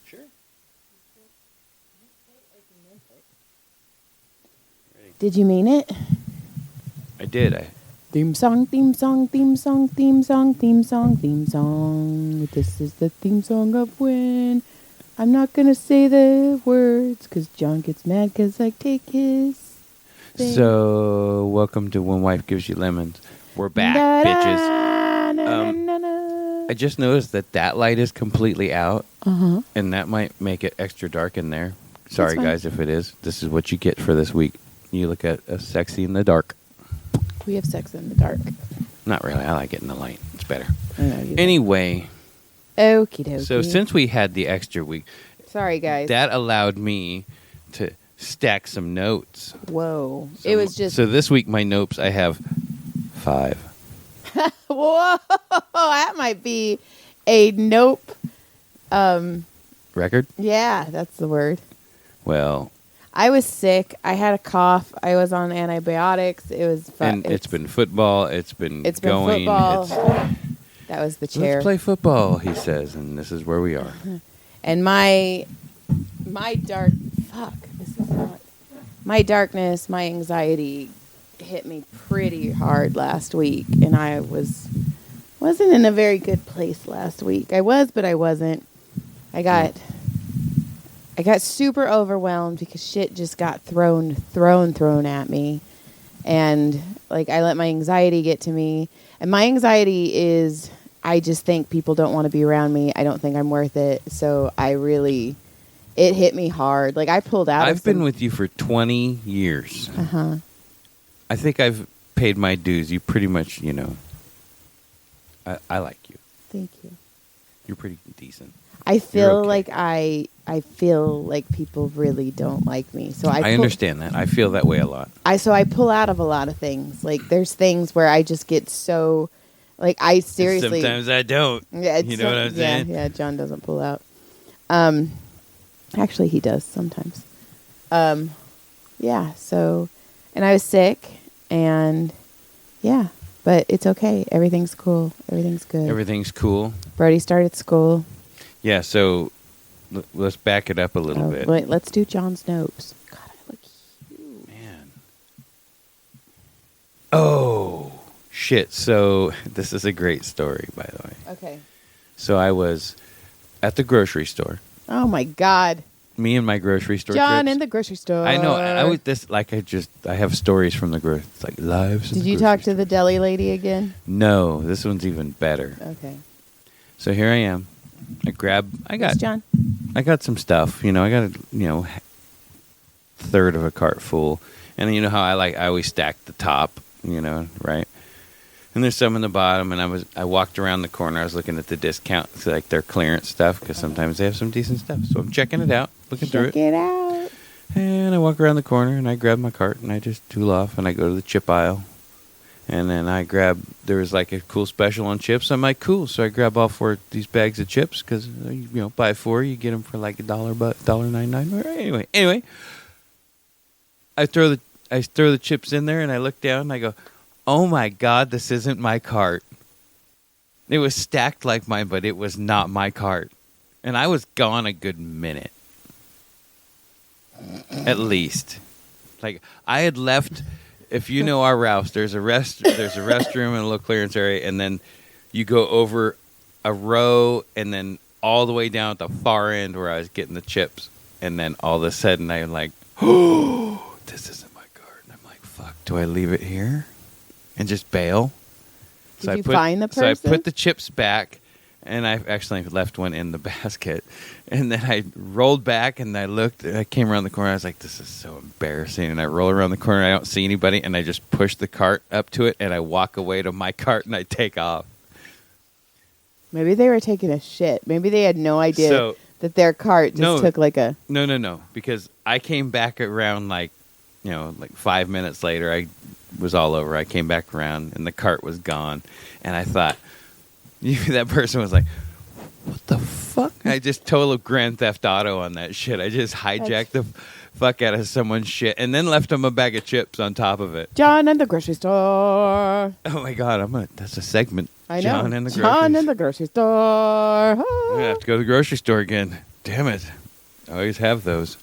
Sure. Did you mean it? I did. Theme song, theme song, theme song, theme song, theme song, theme song. This is the theme song of when. I'm not going to say the words because John gets mad because I take his thing. So, welcome to When Wife Gives You Lemons. We're back, bitches. I just noticed that light is completely out, and that might make it extra dark in there. Sorry, guys, if it is. This is what you get for this week. You look at us sexy in the dark. We have sex in the dark. Not really. I like it in the light. It's better. I know you Anyway. Okie dokie. So since we had the extra week. Sorry, guys. That allowed me to stack some notes. Whoa. It was just. So this week, my notes, I have 5. Whoa. That might be a nope. Record? Yeah, that's the word. Well. I was sick. I had a cough. I was on antibiotics. It was fun. And it's been football. It's been been going. Football. That was the chair. Let's play football, he says, and this is where we are. And my dark this is not my darkness, my anxiety hit me pretty hard last week, and I wasn't in a very good place last week. I was, but I wasn't. I got super overwhelmed because shit just got thrown at me. And like I let my anxiety get to me. And my anxiety is I just think people don't want to be around me. I don't think I'm worth it. So it hit me hard. Like I pulled out. I've been with you for 20 years. Uh-huh. I think I've paid my dues. You pretty much, I like you. Thank you. You're pretty decent. I feel okay. like I feel like people really don't like me. So I understand that. I feel that way a lot. So I pull out of a lot of things. Like there's things where I just get so like I seriously sometimes I don't. Yeah, you know what I'm saying? Yeah, John doesn't pull out. Actually he does sometimes. Yeah, so and I was sick and yeah, but it's okay. Everything's cool. Everything's good. Everything's cool. Brody started school. Yeah, so let's back it up a little bit. Wait, let's do John's notes. God, I look huge. Man. Oh, shit. So this is a great story, by the way. Okay. So I was at the grocery store. Oh, my God. Me and my grocery store John trips. in the grocery store. I know. I have stories from the grocery. It's like lives. Did you talk to the deli lady again? No, this one's even better. Okay. So here I am. John. I got some stuff. I got a third of a cart full, and you know how I always stack the top. Right? And there's some in the bottom, and I walked around the corner. I was looking at the discount, like their clearance stuff, because sometimes they have some decent stuff. So I'm checking it out, looking through it. Check it out. And I walk around the corner, and I grab my cart, and I just tool off, and I go to the chip aisle. And then there was like a cool special on chips. I'm like, cool. So I grab all 4 of these bags of chips because, buy 4, you get them for like $1.99. Anyway, I throw the chips in there and I look down and I go, oh my God, this isn't my cart. It was stacked like mine, but it was not my cart. And I was gone a good minute. At least. Like I had left. If you know our Ralph's, there's a restroom and a little clearance area, and then you go over a row and then all the way down at the far end where I was getting the chips. And then all of a sudden I'm like, oh, this isn't my cart. And I'm like, fuck, do I leave it here and just bail? Did you find the person? So I put the chips back, and I actually left one in the basket. And then I rolled back, and I looked, and I came around the corner. I was like, this is so embarrassing. And I roll around the corner, I don't see anybody, and I just push the cart up to it, and I walk away to my cart, and I take off. Maybe they were taking a shit. Maybe they had no idea that their cart just took like a... No. Because I came back around like 5 minutes later. I was all over. I came back around, and the cart was gone. And I thought, that person was like, what the fuck? I just total Grand Theft Auto on that shit. I just hijacked the fuck out of someone's shit and then left them a bag of chips on top of it. John in the grocery store. Oh my God, that's a segment. I know. John in the grocery store. I'm going to have to go to the grocery store again. damn it. I always have those.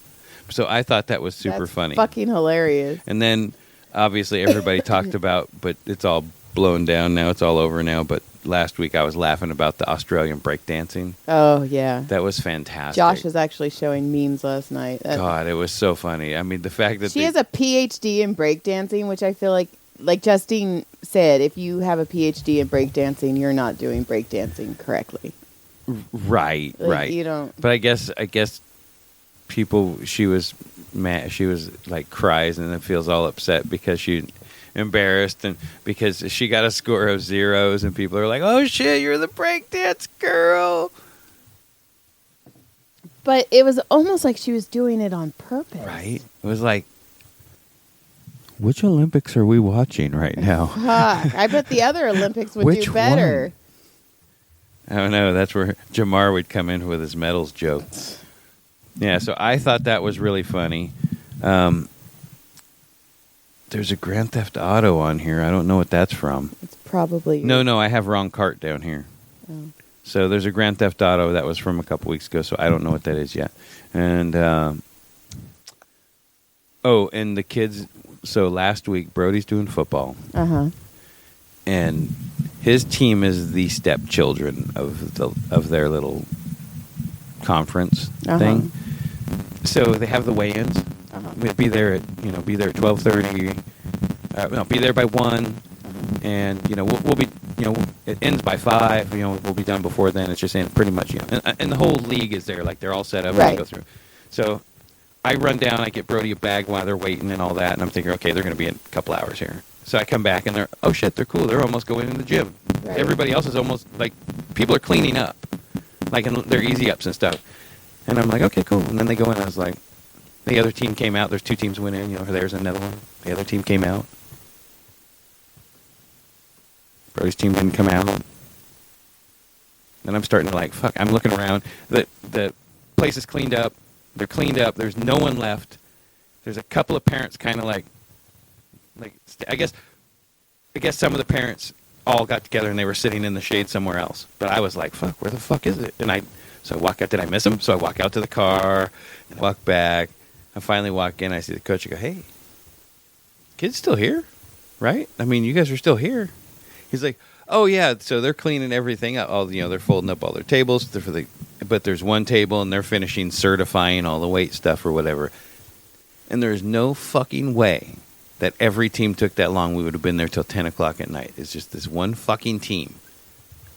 So I thought that was super That's funny. fucking hilarious. And then, obviously, everybody talked about, but it's all blown down now. It's all over now. But last week I was laughing about the Australian breakdancing. Oh, yeah. That was fantastic. Josh was actually showing memes last night. God, it was so funny. I mean, the fact that she has a PhD in breakdancing, which I feel like Justine said, if you have a PhD in breakdancing, you're not doing breakdancing correctly. Right, Like, right. You don't. But I guess people. She was mad. She was like cries and then feels all upset because she embarrassed and because she got a score of zeros and people are like, "Oh shit, you're the breakdance girl." But it was almost like she was doing it on purpose. Right. It was like, which Olympics are we watching right now? Fuck. I bet the other Olympics would Which do better. one? I don't know. That's where Jamar would come in with his medals joke. Yeah, so I thought that was really funny. There's a Grand Theft Auto on here. I don't know what that's from. It's probably No, I have wrong cart down here. Oh. So there's a Grand Theft Auto that was from a couple weeks ago, so I don't know what that is yet. And, and the kids, so last week, Brody's doing football. Uh-huh. And his team is the stepchildren of their little conference thing. So they have the weigh-ins. We'll be there at 12:30. Be there by 1, and we'll be it ends by 5. We'll be done before then. It's just pretty much and the whole league is there, like they're all set up Right. and go through. So I run down, I get Brody a bag while they're waiting and all that, and I'm thinking, okay, they're going to be in a couple hours here. So I come back and they're, oh shit, they're cool. They're almost going in the gym. Right. Everybody else is almost like people are cleaning up, like and they're easy ups and stuff. And I'm like, okay, cool. And then they go in. I was like, the other team came out. There's 2 teams went in. There's another one. The other team came out. Brody's team didn't come out. Then I'm starting to like, fuck. I'm looking around. The place is cleaned up. They're cleaned up. There's no one left. There's a couple of parents kind of like I guess some of the parents all got together and they were sitting in the shade somewhere else. But I was like, fuck, where the fuck is it? And so I walk out. Did I miss him? So I walk out to the car and walk back. I finally walk in. I see the coach. I go, hey, kids still here, right? I mean, you guys are still here. He's like, oh yeah. So they're cleaning everything up. They're folding up all their tables. But there's one table and they're finishing certifying all the weight stuff or whatever. And there's no fucking way that every team took that long. We would have been there till 10 o'clock at night. It's just this one fucking team,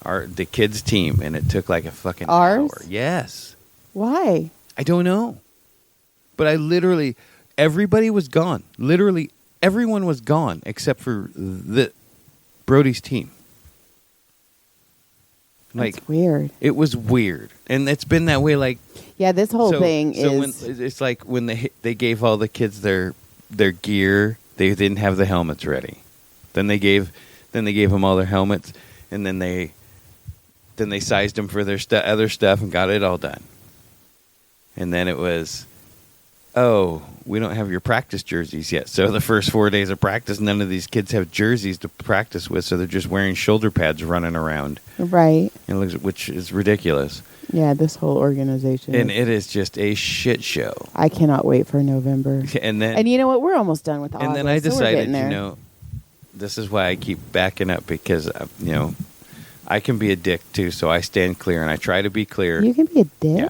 the kids' team, and it took like a fucking Ours? hour. Yes. Why? I don't know. But everybody was gone. Literally, everyone was gone except for Brody's team. That's weird. It was weird. And it's been that way like... Yeah, this whole thing is... It's like when they gave all the kids their gear, they didn't have the helmets ready. Then they gave them all their helmets, and then they sized them for their other stuff and got it all done. And then it was, oh, we don't have your practice jerseys yet. So the first 4 days of practice, none of these kids have jerseys to practice with, so they're just wearing shoulder pads running around. Right. Which is ridiculous. Yeah, this whole organization. And it is just a shit show. I cannot wait for November. And you know what? We're almost done with August. And then I decided, there. this is why I keep backing up because, I can be a dick too, so I stand clear and I try to be clear. You can be a dick? Yeah.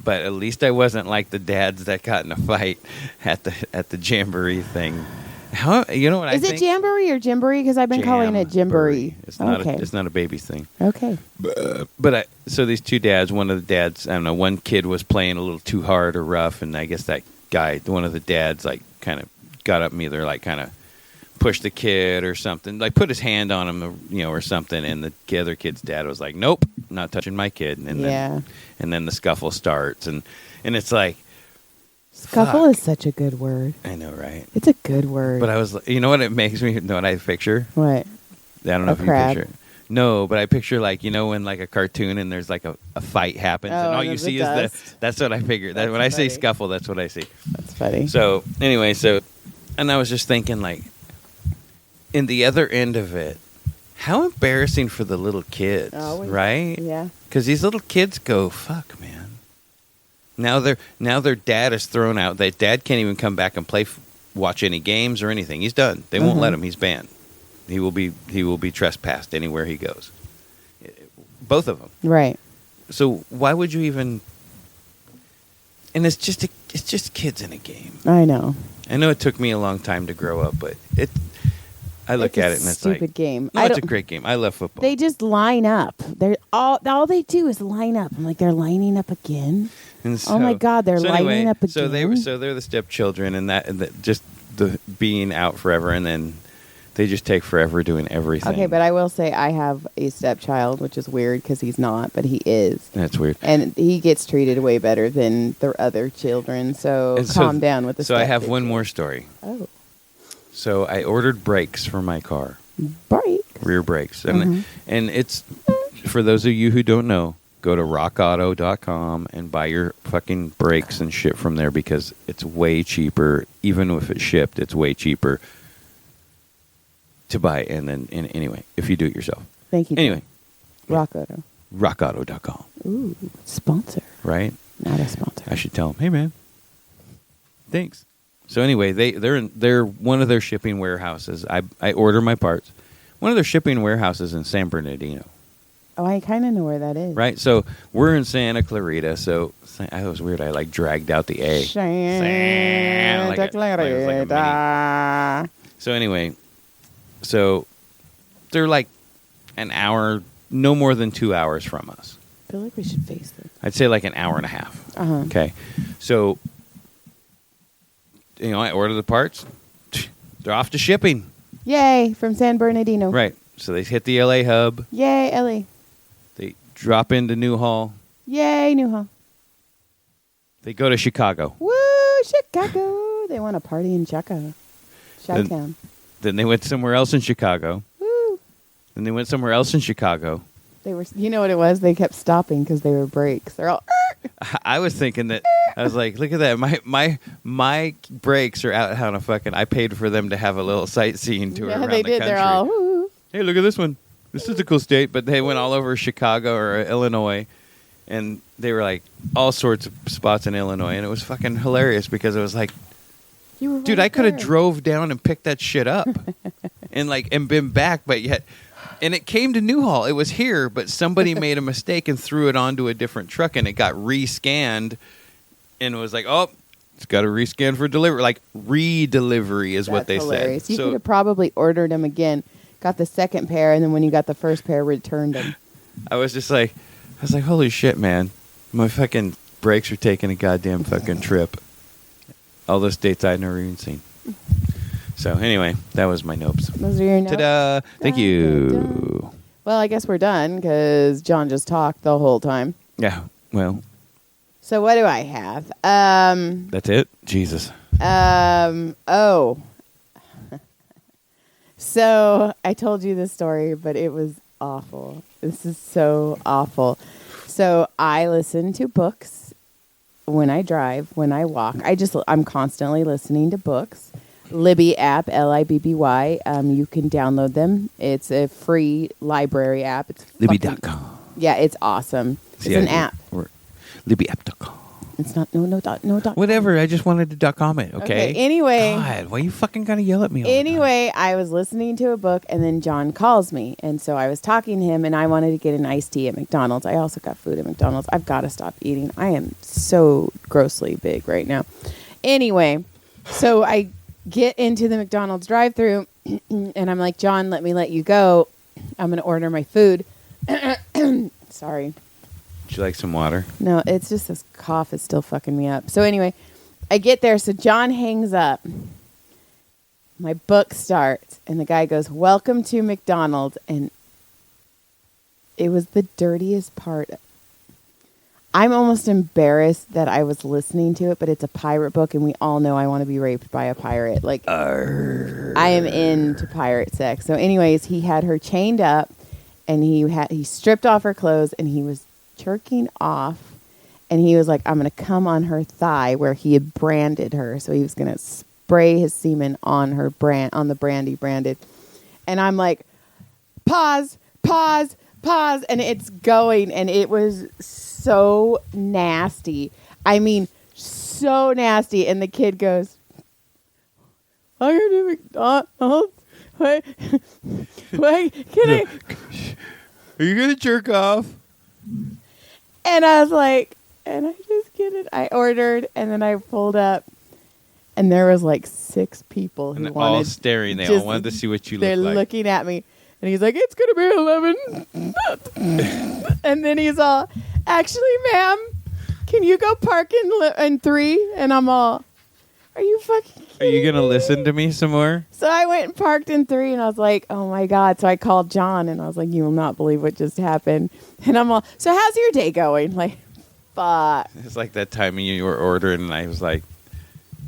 But at least I wasn't like the dads that got in a fight at the jamboree thing. You know what I think? Is it jamboree or gymboree? Because I've been calling it gymboree. It's not. Okay. It's not a baby's thing. Okay. But so these 2 dads. One of the dads. I don't know. One kid was playing a little too hard or rough, and I guess that guy, one of the dads, like kind of got up and either like kind of pushed the kid or something, like put his hand on him, or something. And the other kid's dad was like, "Nope, not touching my kid." And then the scuffle starts, and it's like. Scuffle Fuck. is such a good word. I know, right? It's a good word. But I was, what it makes me, know what I picture? What? I don't know if crab. you picture it. No, but I picture when like a cartoon and there's like a fight happens and all you see is that's what I figure. That when I say scuffle, that's what I see. That's funny. So anyway, and I was just thinking like, in the other end of it, how embarrassing for the little kids, right? Yeah. Because these little kids go, fuck, man. Now their dad is thrown out. That dad can't even come back and watch any games or anything. He's done. They won't let him. He's banned. He will be trespassed anywhere he goes. Both of them. Right. So why would you even? And it's just kids in a game. I know. I know it took me a long time to grow up, but I look at it and it's like stupid game. No, it's a great game. I love football. They just line up. They're all they do is line up. I'm like, they're lining up again. And Oh my God, they're lining up again. So they're the stepchildren, and that just the being out forever, and then they just take forever doing everything. Okay, but I will say I have a stepchild, which is weird because he's not, but he is. That's weird. And he gets treated way better than the other children. So calm down with the. So I have one more story. Oh. So I ordered brakes for my car. Brakes. Rear brakes. And it's, for those of you who don't know, go to rockauto.com and buy your fucking brakes and shit from there because it's way cheaper. Even if it's shipped, it's way cheaper to buy. And then, anyway, if you do it yourself. Thank you. Anyway. Rock Auto. Rockauto.com. Ooh, sponsor. Right? Not a sponsor. I should tell them, hey, man. Thanks. So anyway, they're one of their shipping warehouses. I order my parts. One of their shipping warehouses in San Bernardino. Oh, I kind of know where that is. Right? So we're in Santa Clarita. So it was weird. I dragged out the A. Santa Clarita. So anyway, they're like an hour, no more than 2 hours from us. I feel like we should face this. I'd say like an hour and a half. Uh-huh. Okay. So, I order the parts. They're off to shipping. Yay, from San Bernardino. Right. So they hit the LA hub. Yay, Ellie. They drop into Newhall. Yay, Newhall. They go to Chicago. Woo, Chicago. They want to party in Chicago. Chi-town. Then they went somewhere else in Chicago. Woo. Then they went somewhere else in Chicago. They were, you know what it was? They kept stopping because they were brakes. They're all. I was thinking that I was like, look at that. My brakes are out on a fucking. I paid for them to have a little sightseeing tour around they the did. country. They're all. Woo. Hey, look at this one. This is a cool state. But they went all over Chicago or Illinois, and they were like all sorts of spots in Illinois, and it was fucking hilarious because it was like, You were dude, right I could have there. drove down and picked that shit up, and been back, but yet. And it came to Newhall. It was here, but somebody made a mistake and threw it onto a different truck, and it got rescanned, and it was like, oh, it's got to rescan for delivery. Like, re-delivery is what they hilarious. said. You could have probably ordered them again, got the second pair, and then when you got the first pair, returned them. I was like, holy shit, man. My fucking brakes are taking a goddamn fucking trip. All those dates I'd never even seen. So anyway, that was my nopes. Those are your notes. Ta-da! Thank you. Well, I guess we're done because John just talked the whole time. Yeah, well, So what do I have? that's it. Jesus. Oh. So I told you this story, but it was awful. This is so awful. So I listen to books when I drive, when I walk. I'm constantly listening to books. Libby app, Libby. You can download them. It's a free library app. It's Libby.com. Yeah, it's awesome. It's an app. Or LibbyApp.com. It's not no dot. Whatever. I just wanted to .com it. Okay. Anyway. God, why you fucking gotta yell at me all the time? Anyway, I was listening to a book, and then John calls me, and so I was talking to him, and I wanted to get an iced tea at McDonald's. I also got food at McDonald's. I've got to stop eating. I am so grossly big right now. Anyway, so I get into the McDonald's drive-thru, and I'm like, John, let me let you go. I'm going to order my food. Sorry. Would you like some water? No, it's just this cough is still fucking me up. So anyway, I get there. So John hangs up. My book starts, and the guy goes, "Welcome to McDonald's." And it was the dirtiest part. I'm almost embarrassed that I was listening to it, but it's a pirate book, and we all know I want to be raped by a pirate. Like, I am into pirate sex. So anyways, he had her chained up, and he stripped off her clothes, and he was jerking off, and he was like, I'm going to come on her thigh where he had branded her. So he was going to spray his semen on her on the brand he branded. And I'm like, pause, and it's going, and it was so nasty. I mean, so nasty. And the kid goes, "I'm going to McDonald's. Wait, can I?" Are you gonna jerk off? And I was like, and I just get it. I ordered, and then I pulled up, and there was like 6 people who And wanted. all staring. They all just- wanted to see what you They're look like. looking at me, and he's like, "It's gonna be 11." And then he's all, "Actually, ma'am, can you go park in 3?" And I'm all, "Are you fucking Are you kidding gonna me?" listen to me some more? So I went and parked in 3, and I was like, "Oh my God." So I called John, and I was like, "You will not believe what just happened." And I'm all, "So how's your day going?" Like, fuck. It's like that time you were ordering, and I was like,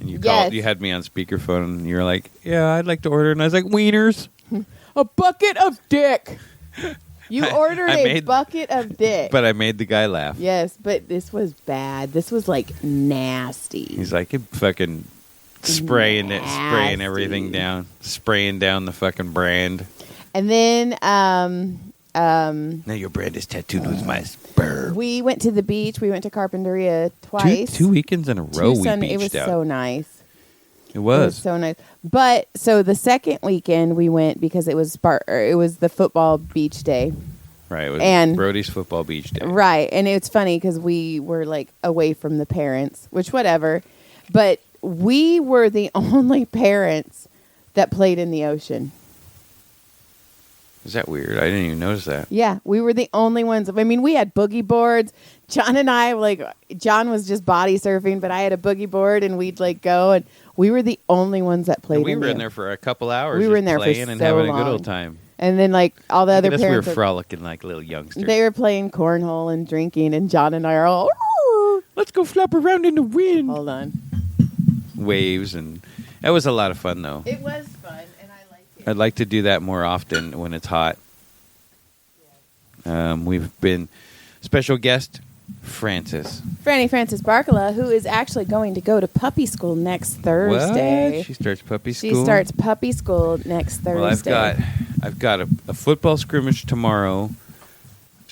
and you Yes. called, you had me on speakerphone, and you were like, "Yeah, I'd like to order," and I was like, "Wieners." A bucket of dick. You ordered I a made- bucket of dick. But I made the guy laugh. Yes, but this was bad. This was like nasty. He's like, "You fucking spraying Nasty. everything down, spraying down the fucking brand." And then Now your brand is tattooed with my sperm. we went to the beach. We went to Carpinteria twice. Two weekends in a row we beached It was out. so nice. It It was was. so nice. But so the second weekend we went because it was the football beach day. Right. It was and- Brody's football beach day. Right. And it's funny because we were like away from the parents, which whatever. But we were the only parents that played in the ocean. Is that weird? I didn't even notice that. Yeah, we were the only ones. I mean, we had boogie boards. John and I, like, John was just body surfing, but I had a boogie board, and we'd like go, and we were the only ones that played. And we in were the in there for a couple hours. We were just in there for playing and so having a long. good old time. And then like all the other Look at us, we were parents, were- frolicking like little youngsters. they were playing cornhole and drinking, and John and I are all. Let's go flap around in the wind. Hold on. Waves, and it was a lot of fun though. It was fun, and I liked it. I'd like to do that more often when it's hot. We've been special guest Frances. Franny Frances Barkala, who is actually going to go to puppy school next Thursday. What? She starts puppy She school. starts puppy school next Thursday. Well, I've got a football scrimmage tomorrow.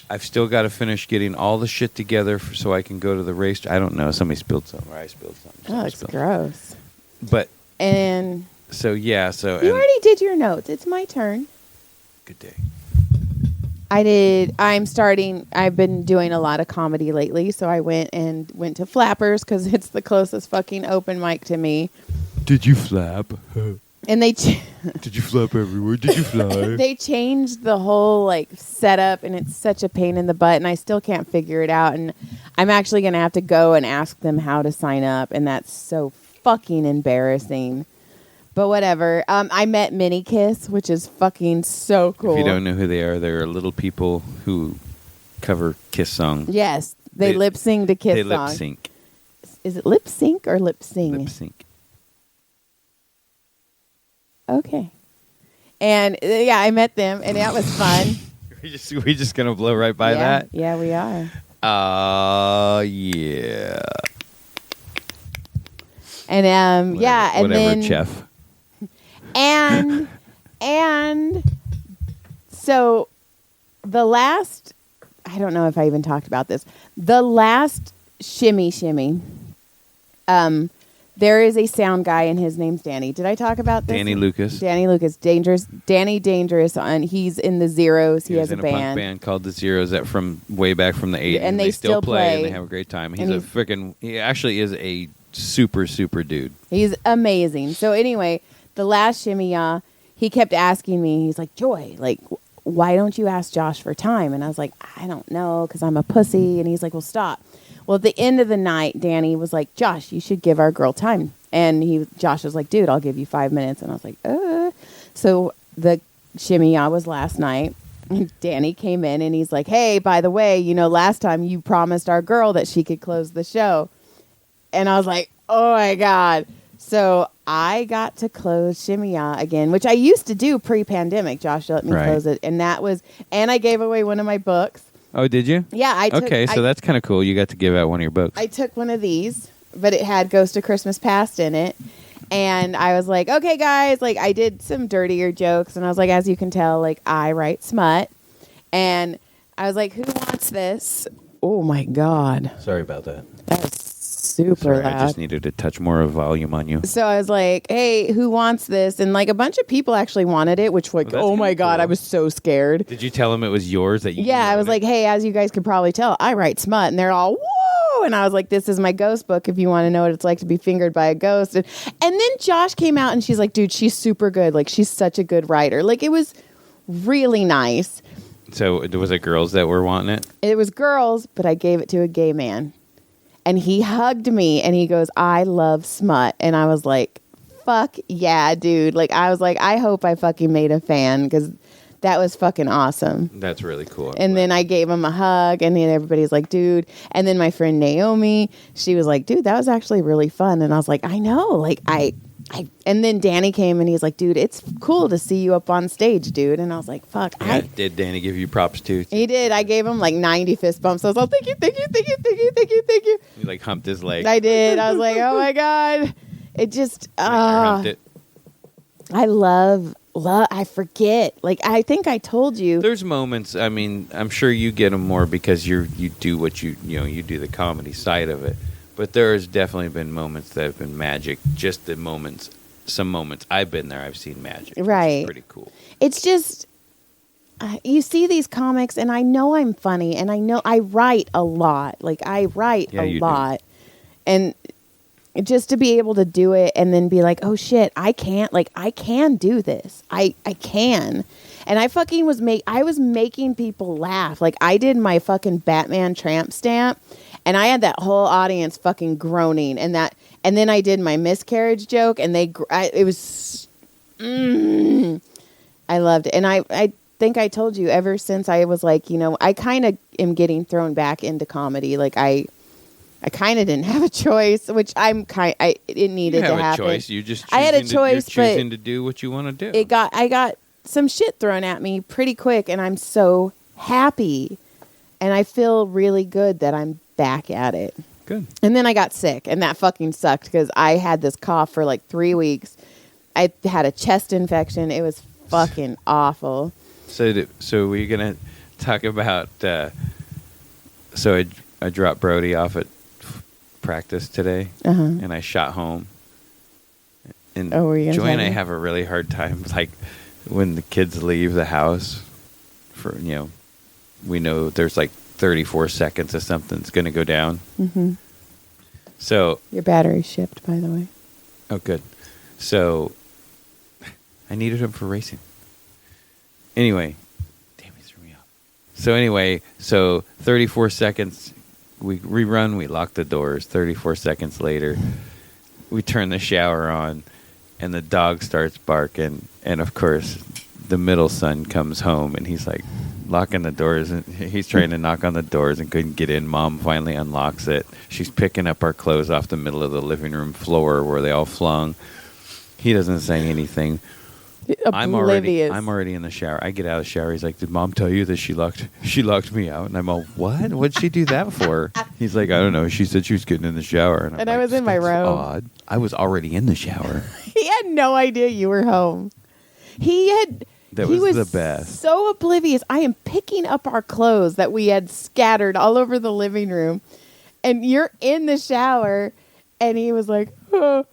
I've still got to finish getting all the shit together so I can go to the race. I don't know. Somebody spilled something, or I spilled something. Oh, Somebody it's spilled. gross. But And so yeah, so you and- already did your notes. It's my turn. good day. I've been doing a lot of comedy lately, so I went to Flappers because it's the closest fucking open mic to me. Did you flap? And they Did you flap everywhere? Did you fly? they changed the whole like setup, and it's such a pain in the butt, and I still can't figure it out. And I'm actually gonna have to go and ask them how to sign up, and that's so fucking embarrassing. But whatever. I met Mini Kiss, which is fucking so cool. If you don't know who they are little people who cover Kiss songs. Yes, they They- lip sing to Kiss They lip songs. sync. Is it lip sync or lip sing? Lip sync. Okay. And yeah, I met them, and that was fun. We just gonna blow right by yeah, that. Yeah, we are. Yeah. And yeah, and whatever, then chef. and so the last, I don't know if I even talked about this. The last shimmy, there is a sound guy, and his name's Danny. Did I talk about this? Danny Lucas. Danny Lucas, Danny Dangerous, and he's in the Zeros. He has was a in a punk band. band called the Zeros that from way back from the 80s. And they still play, and play. they have a great time. And He actually is a super dude. He's amazing. So anyway, the last shimmy, he kept asking me. He's like, "Joy, like, why don't you ask Josh for time?" And I was like, "I don't know, because I'm a pussy." And he's like, "Well, stop." Well, at the end of the night, Danny was like, "Josh, you should give our girl time." And Josh was like, "Dude, I'll give you 5 minutes." And I was like, So the shimmy was last night. And Danny came in, and he's like, "Hey, by the way, last time you promised our girl that she could close the show." And I was like, "Oh my God." So I got to close Shimmy again, which I used to do pre-pandemic. Josh let me Right. close it. And and I gave away one of my books. Oh, did you? Yeah, I took, Okay, so that's kind of cool. You got to give out one of your books. I took one of these, but it had Ghost of Christmas Past in it. And I was like, "Okay, guys," like I did some dirtier jokes. And I was like, as you can tell, like I write smut. And I was like, "Who wants this?" Oh my God. Sorry about that. That was super Sorry, loud. I just needed a touch more of volume on you. So I was like, hey, who wants this? And like a bunch of people actually wanted it, which like, Well, that's oh my kinda God, cool. I was so scared. Did you tell him it was yours that you Yeah, I was wrote like, it? hey, as you guys could probably tell, I write smut. And they're all, whoa. And I was like, this is my ghost book if you want to know what it's like to be fingered by a ghost. And then Josh came out and she's like, dude, she's super good. Like, she's such a good writer. Like, it was really nice. So was it girls that were wanting it? It was girls, but I gave it to a gay man. And he hugged me and he goes, I love smut. And I was like, fuck yeah, dude. Like, I was like, I hope I fucking made a fan because that was fucking awesome. That's really cool. And then I gave him a hug and then everybody's like, dude. And then my friend Naomi, she was like, dude, that was actually really fun. And I was like, I know. Like, and then Danny came and he's like, dude, it's cool to see you up on stage, dude. And I was like, fuck. Yeah, did Danny give you props too? He did. I gave him like 90 fist bumps. I was like, thank you, thank you, thank you, thank you, thank you, thank you. He like humped his leg. I did. I was like, oh my God. It just, Humped it. I love, I forget. Like, I think I told you. There's moments. I mean, I'm sure you get them more because you do what you do the comedy side of it. But there has definitely been moments that have been magic. Just the moments, some moments I've been there, I've seen magic. Which is Right. pretty cool. It's just, you see these comics and I know I'm funny and I know I write a lot. Like, I write Yeah, a you do. lot. And just to be able to do it and then be like, oh shit, I can do this. I can. And I fucking was making people laugh. Like, I did my fucking Batman tramp stamp and I had that whole audience fucking groaning and then I did my miscarriage joke and it was, I loved it. And I think I told you ever since I was like, I kind of am getting thrown back into comedy. Like, I kind of didn't have a choice, which it needed You have to happen. a choice. You just I had a choosing choice, you're choosing but to do what you want to do. I got some shit thrown at me pretty quick, and I'm so happy, and I feel really good that I'm back at it. Good. And then I got sick, and that fucking sucked because I had this cough for like 3 weeks. I had a chest infection. It was fucking awful. So we're gonna talk about. So I dropped Brody off at practice today, and I shot home. And Oh, were you gonna Joy and tell I me? have a really hard time, like when the kids leave the house. For we know there's like 34 seconds of something's gonna go down. Mm-hmm. So Your battery shipped, by the way. oh, good. So I needed him for racing. Anyway, damn, he threw me off. So anyway, 34 seconds, we rerun, we lock the doors. 34 seconds later, we turn the shower on, and the dog starts barking. And of course, the middle son comes home, and he's like locking the doors, and he's trying to knock on the doors and couldn't get in. Mom finally unlocks it. She's picking up our clothes off the middle of the living room floor where they all flung. He doesn't say anything. I'm already in the shower. I get out of the shower. He's like, "Did Mom tell you that she locked me out?" And I'm all, "What? What'd she do that for?" He's like, "I don't know. She said she was getting in the shower." I'm And I like, was in my "That's robe." Odd. I was already in the shower. He had no idea you were home. He was the best. So oblivious. I am picking up our clothes that we had scattered all over the living room, and you're in the shower, and he was like, "How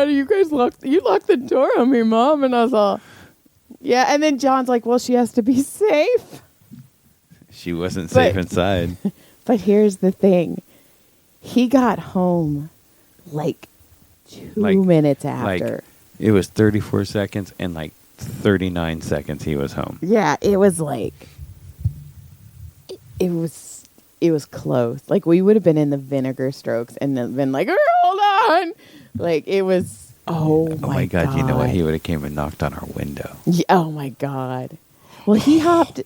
do you guys locked the door on me, Mom?" And I was all, "Yeah." And then John's like, "Well, she has to be safe." She wasn't safe But- inside. But here's the thing: he got home like 2 minutes after. It was 34 seconds and like 39 seconds he was home. Yeah, it was like it was close. Like, we would have been in the vinegar strokes and then been like, hold on. Like, it was Oh my God. You know what? He would have came and knocked on our window. Yeah, oh my God. Well, he hopped.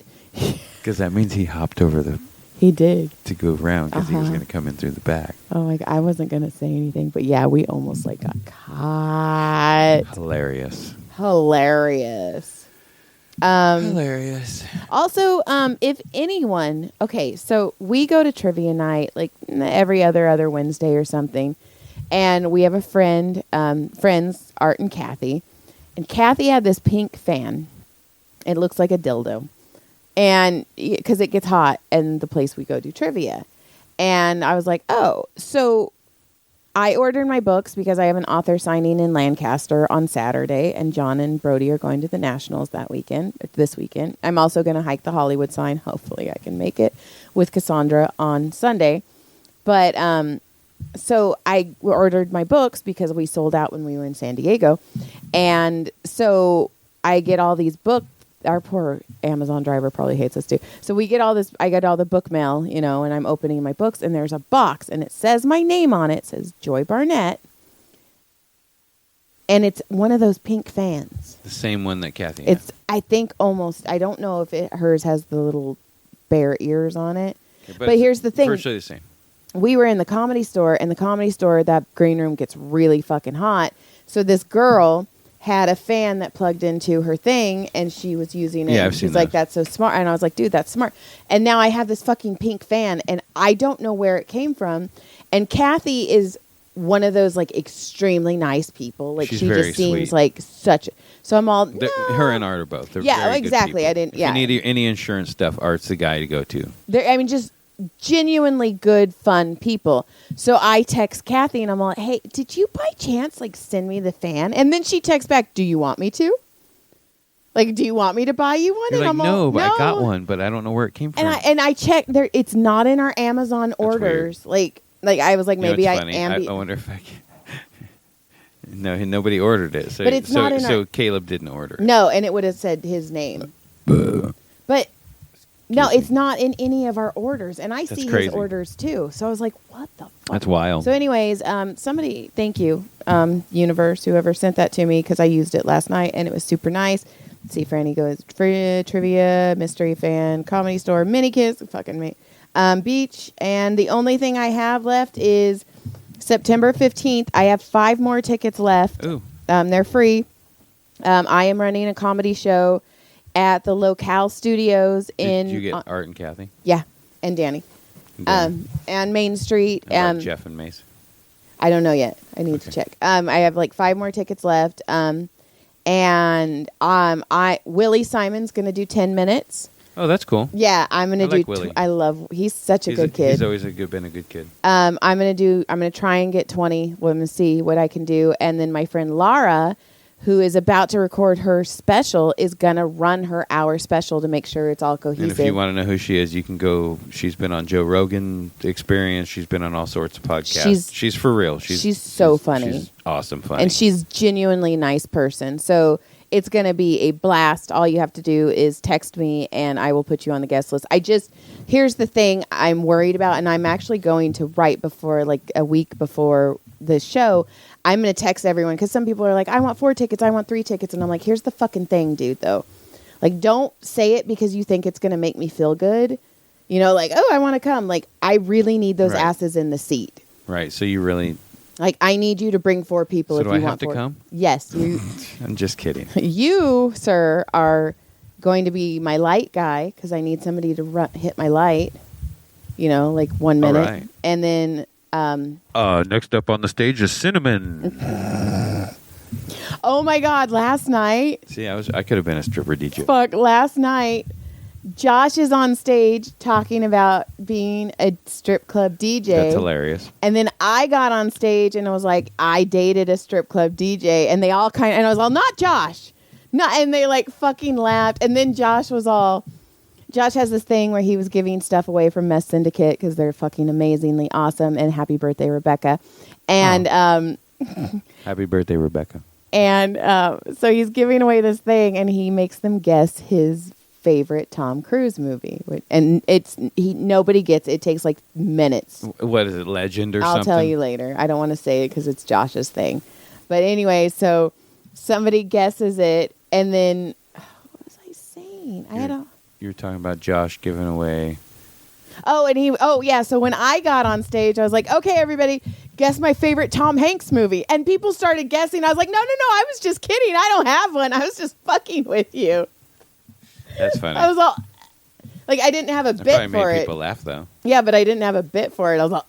Because that means he hopped over He did. to go around because he was Uh-huh. going to come in through the back. Oh my God. I wasn't going to say anything, but yeah, we almost like got caught. Hilarious. Hilarious. Hilarious. Also, if anyone, okay, so we go to trivia night like every other Wednesday or something, and we have a friends, Art and Kathy, and Kathy had this pink fan. It looks like a dildo, and because it gets hot and the place we go do trivia. And I was like, oh, so I ordered my books because I have an author signing in Lancaster on Saturday, and John and Brody are going to the Nationals this weekend. I'm also going to hike the Hollywood sign. Hopefully I can make it with Cassandra on Sunday. But so I ordered my books because we sold out when we were in San Diego. And so I get all these books. Our poor Amazon driver probably hates us too. So we get all this, I get all the book mail, and I'm opening my books, and there's a box, and it says my name on it. It says Joy Barnett. And it's one of those pink fans. The same one that Kathy It's, has. I think almost, I don't know if hers has the little bear ears on it. Okay, but here's the thing. Virtually the same. We were in the Comedy Store, and the Comedy Store, that green room gets really fucking hot. So this girl had a fan that plugged into her thing, and she was using it. Yeah, I've and seen she's like, those. that's so smart. And I was like, dude, that's smart. And now I have this fucking pink fan, and I don't know where it came from. And Kathy is one of those like extremely nice people. Like She's she very just seems sweet. like such. So I'm all Her and Art are both. They're Yeah, very good exactly. people. I didn't- If yeah. you need any insurance stuff, Art's the guy to go to. I mean, just genuinely good, fun people. So I text Kathy, and I'm like, hey, did you by chance like send me the fan? And then she texts back, do you want me to? Like, do you want me to buy you one? You're and like, I'm no, all, but I got one, but I don't know where it came from. And I checked there. It's not in our Amazon orders. Like I was like, You know, maybe it's I funny. am. I wonder if I can. No, nobody ordered it. So, But it's not in so our- Caleb didn't order it. No, and it would have said his name. But no, Excuse it's me. not in any of our orders, and I That's see crazy. his orders too. So I was like, what the fuck? That's wild. So, anyways, somebody, thank you, Universe, whoever sent that to me, because I used it last night and it was super nice. Let's see, Franny goes trivia, mystery fan, Comedy Store, mini kiss, fucking me, beach, and the only thing I have left is September 15th. I have 5 more tickets left. Ooh. They're free. I am running a comedy show at the Locale Studios in Did you get Art and Kathy? yeah, and Danny. And Main Street. How about Jeff and Mace? I don't know yet. I need to check. I have like 5 more tickets left. Willie Simon's going to do 10 minutes. Oh, that's cool. Yeah, I'm going to I like do. Willie. He's such a good kid. He's always been a good kid. I'm going to try and get 20. We're going to see what I can do. And then my friend Lara, who is about to record her special, is going to run her hour special to make sure it's all cohesive. And if you want to know who she is, you can go. She's been on Joe Rogan Experience. She's been on all sorts of podcasts. She's for real. She's so funny. She's awesome funny. And she's genuinely nice person. So it's going to be a blast. All you have to do is text me, and I will put you on the guest list. Here's the thing I'm worried about, and I'm actually going to right before, like a week before the show, I'm going to text everyone, because some people are like, I want 4 tickets, I want 3 tickets. And I'm like, here's the fucking thing, dude, though. Like, don't say it because you think it's going to make me feel good. Like, oh, I want to come. Like, I really need those Right. asses in the seat. right. So you really. Like, I need you to bring 4 people So if do you I want have to 4. come? Yes. I'm just kidding. You, sir, are going to be my light guy, because I need somebody to hit my light, like 1 minute. All right. And then, Next up on the stage is Cinnamon. oh my God, last night, See, I could have been a stripper DJ. last night, Josh is on stage talking about being a strip club DJ. That's hilarious. And then I got on stage and I was like, I dated a strip club DJ. And they all and I was all, not Josh. And they like fucking laughed. And then Josh has this thing where he was giving stuff away from Mess Syndicate, because they're fucking amazingly awesome. And happy birthday, Rebecca. And, Happy birthday, Rebecca. and so he's giving away this thing, and he makes them guess his favorite Tom Cruise movie. And nobody gets it. It takes like minutes. What is it, Legend or I'll something? tell you later. I don't want to say it because it's Josh's thing. But anyway, so somebody guesses it, and then what was I saying? You were talking about Josh giving away. So when I got on stage, I was like, okay, everybody, guess my favorite Tom Hanks movie. And people started guessing. I was like, no, I was just kidding. I don't have one. I was just fucking with you. That's funny. I was all, Like, I didn't have a It bit probably for made it. people laugh, though. Yeah, but I didn't have a bit for it. I was like,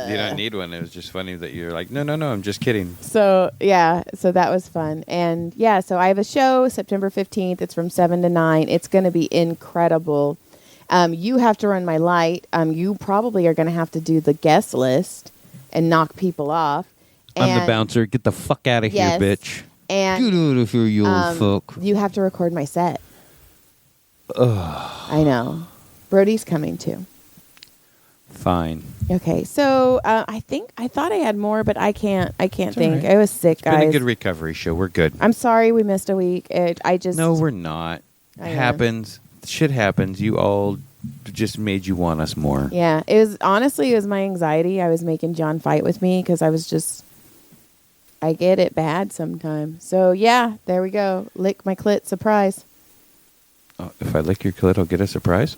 You don't need one. It was just funny that you're like, no, I'm just kidding. So, yeah, so that was fun. And, yeah, so I have a show September 15th. It's from 7 to 9. It's going to be incredible. You have to run my light. You probably are going to have to do the guest list and knock people off. I'm the And- bouncer. Get the fuck out of Yes. here, bitch. And Get out of here, you old fuck. you have to record my set. I know. Brody's coming too. Fine. Okay, so I thought I had more, but I can't think. all right. I was sick, It's been guys. a good recovery show. We're good. I'm sorry we missed a week. No, we're not. I It am. happens. Shit happens. You all just made you want us more. Yeah, it was my anxiety. I was making John fight with me because I get it bad sometimes. So yeah, there we go. Lick my clit surprise. Oh, if I lick your clit, I'll get a surprise.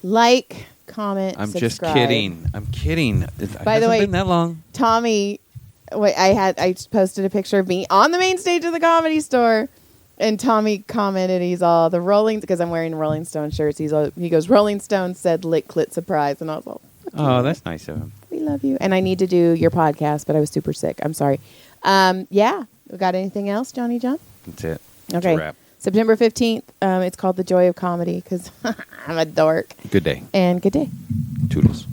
Like, comment, I'm just subscribe. kidding. I'm kidding. It By the hasn't way- been that long. Tommy, I posted a picture of me on the main stage of the Comedy Store, and Tommy commented, he's all the Rolling, because I'm wearing Rolling Stone shirts. He goes, Rolling Stone said lick clit surprise, and I was all, Oh, that's nice of him. we love you. And I need to do your podcast, but I was super sick. I'm sorry. Yeah, we got anything else, Johnny John? That's it. It's Okay. a wrap. September 15th. It's called The Joy of Comedy because I'm a dork. Good day. And good day. Toodles.